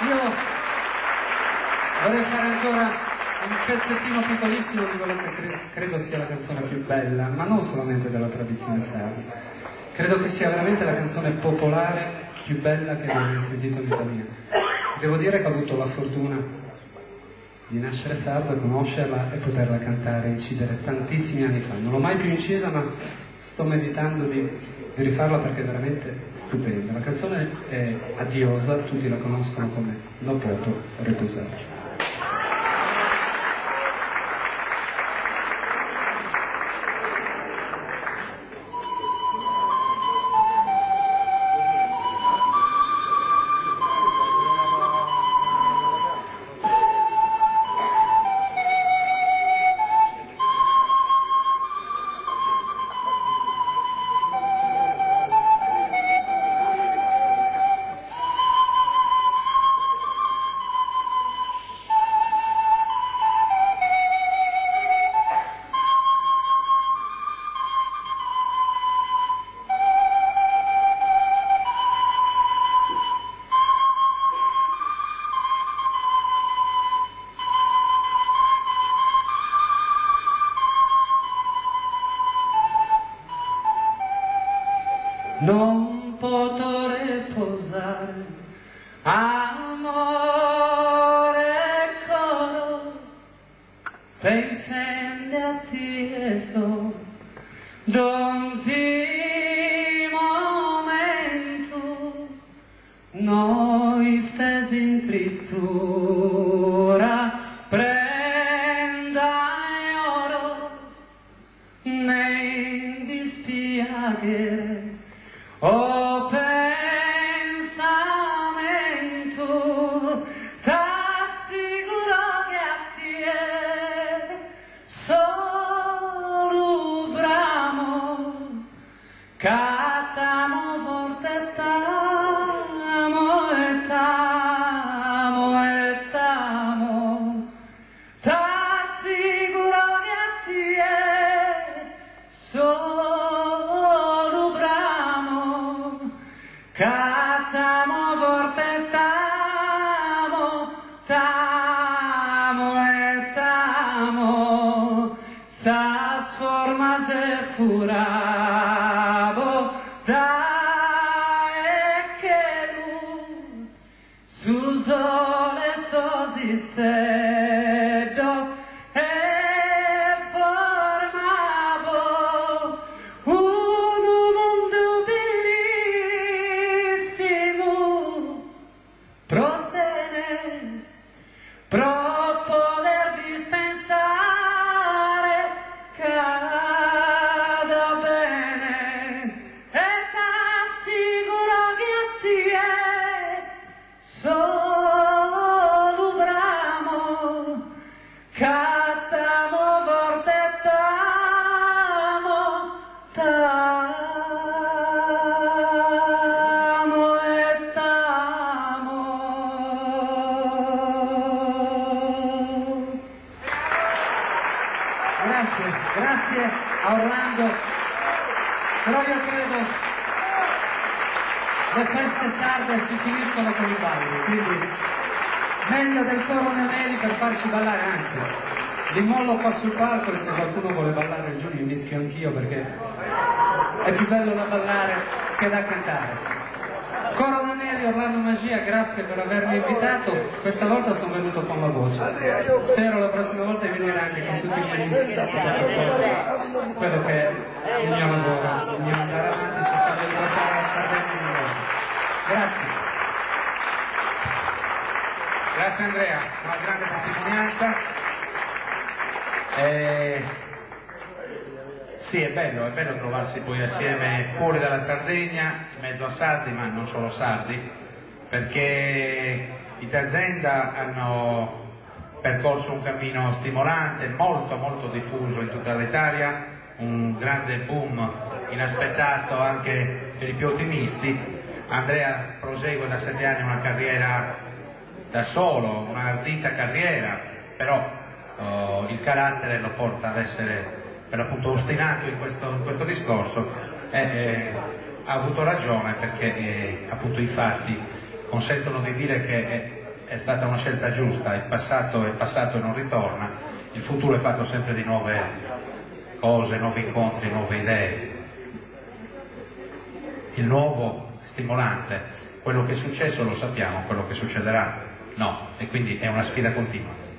Io vorrei fare ancora un pezzettino piccolissimo di quello che credo sia la canzone più bella, ma non solamente della tradizione sarda. Credo che sia veramente la canzone popolare più bella che abbia sentito in vita mia. Devo dire che ho avuto la fortuna di nascere sardo, conoscerla e poterla cantare e incidere tantissimi anni fa. Non l'ho mai più incisa, ma sto meditando di rifarla perché è veramente stupenda. La canzone è adiosa, tutti la conoscono come Non poto riposare. Non potrò riposare, amore coro, pensando a te e so, d'ogni momento, noi stesi in tristura, prenda oro, nei dispiacere. Oh pensamento, t'assicuro che a te solo bramo, cattamo forte t'amo e t'amo e t'amo, t'assicuro che a te solo bramo, cattamo forte t'amo, t'amo e t'amo, sa sforma se furavo, dai che lui su sole sosistedos e formavo un mondo bellissimo pro te, pro poter dispensare cada bene e t'assicuro che a te solo bramo, cattamo forte t'amo, t'amo e t'amo. Grazie a Orlando, però io credo le feste sarde si finiscono con i balli, quindi meglio del coro Nemeli per farci ballare, anzi li mollo qua sul palco e se qualcuno vuole ballare giù mi mischio anch'io perché è più bello da ballare che da cantare. Coro Nemeli, Orlando Magia, grazie per avermi invitato, questa volta sono venuto con la voce, spero la prossima volta di venire anche con tutti i miei musicisti a quello che è il mio lavoro, il mio andare avanti cercando di portare la Sardegna in Europa. Grazie. Grazie Andrea, una grande testimonianza. Sì, è bello trovarsi poi assieme fuori dalla Sardegna, in mezzo a sardi, ma non solo sardi, perché i Tazenda hanno percorso un cammino stimolante, molto molto diffuso in tutta l'Italia, un grande boom inaspettato anche per i più ottimisti. Andrea prosegue da 7 anni una carriera da solo, una ardita carriera, però il carattere lo porta ad essere per l'appunto ostinato in questo discorso e ha avuto ragione perché appunto i fatti consentono di dire che è stata una scelta giusta, il passato è passato e non ritorna, il futuro è fatto sempre di nuove cose, nuovi incontri, nuove idee. Il nuovo è stimolante, quello che è successo lo sappiamo, quello che succederà no, e quindi è una sfida continua.